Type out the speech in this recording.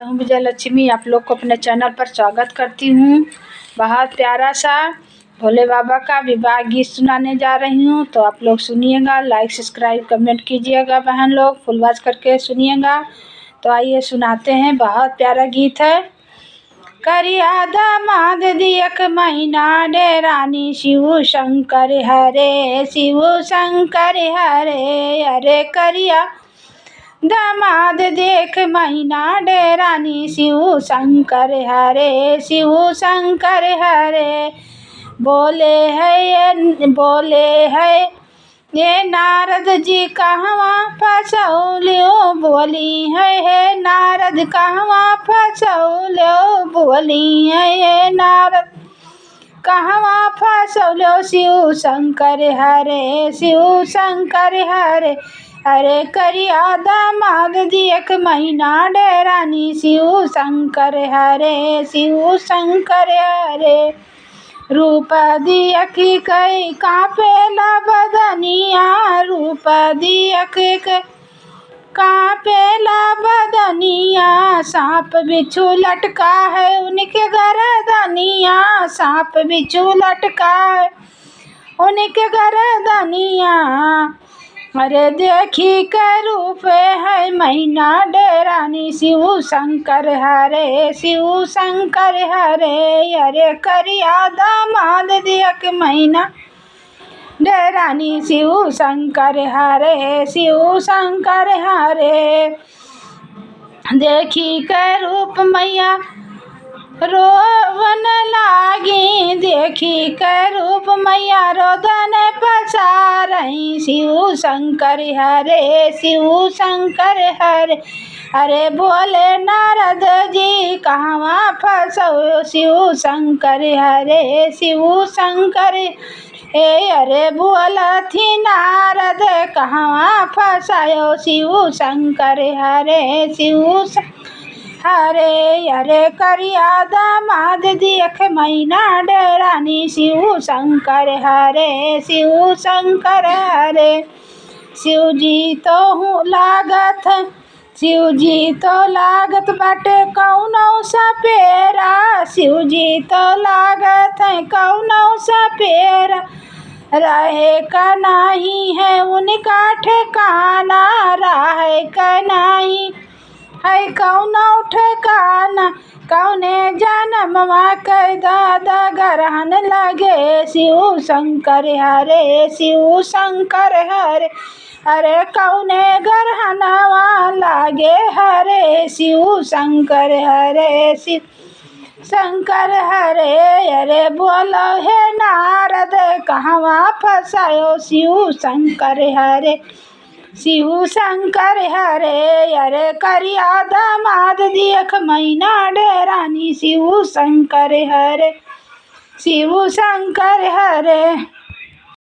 हूँ विजय लक्ष्मी, आप लोग को अपने चैनल पर स्वागत करती हूँ। बहुत प्यारा सा भोले बाबा का विवाह गीत सुनाने जा रही हूँ, तो आप लोग सुनिएगा। लाइक सब्सक्राइब कमेंट कीजिएगा, बहन लोग फुल वॉच करके सुनिएगा। तो आइए सुनाते हैं, बहुत प्यारा गीत है। करिया दामाद दियक महीना डेरानी शिव शंकर हरे, शिव शंकर हरे। अरे करिया दामाद देख महीना डेरानी शिव शंकर हरे, शिव शंकर हरे। बोले है ये नारद जी कहवा फसौल्यो, बोली है नारद कहवा फसौल्यो, बोली है ये नारद कहवा फसौल्यो, शिव शंकर हरे, शिव शंकर हरे। अरे करिया दामाद दियक महीना डेरानी शिव शंकर हरे, शिव शंकर हरे। रूप दियक कई कांपेला बदनिया, रूप दियक कांपेला बदनिया। सांप बिच्छू लटका है उनके गर्दनिया, सांप बिच्छू लटका है उनके गर्दनिया। अरे देखी के रूप है महीना डेरानी शिव शंकर हरे, शिव शंकर हरे। अरे करिया दामाद दियक महीना डेरानी शिव शंकर हरे, शिव शंकर हरे। देखी के रूप मैया रोवन लागी, देखी के रूप मैया रोदन पसारही, शिव शंकर हरे, शिव शंकर हरे। अरे बोले नारद जी कहवा फसो, शिव शंकर हरे, शिव शंकर हे। अरे बोलथी नारद कहवा फसायो, शिव शंकर हरे, शिव हरे। अरे करिया दामाद दियक महीना डेरानी शिव शंकर हरे, शिव शंकर हरे। शिव जी तो हूँ लागत, शिव जी तो लागत बाटे कौनो सपेरा, शिव जी तो लागत है कौनो सपेरा। रहे का नहीं है उनका ठिकाना, रहे का नहीं है कौनो ठिकाना। कौने जन्मवा के दादा ग्रहण लगे, शिव शंकर हरे, शिव शंकर हरे। अरे कौने ग्रहणवा लागे हरे, शिव शंकर हरे, शिव शंकर हरे। अरे बोलो है नारद कहवा फसायो, शिव शंकर हरे, शिव शंकर हरे। अरे करिया दामाद दियक महीना डेरानी शिव शंकर हरे, शिव शंकर हरे।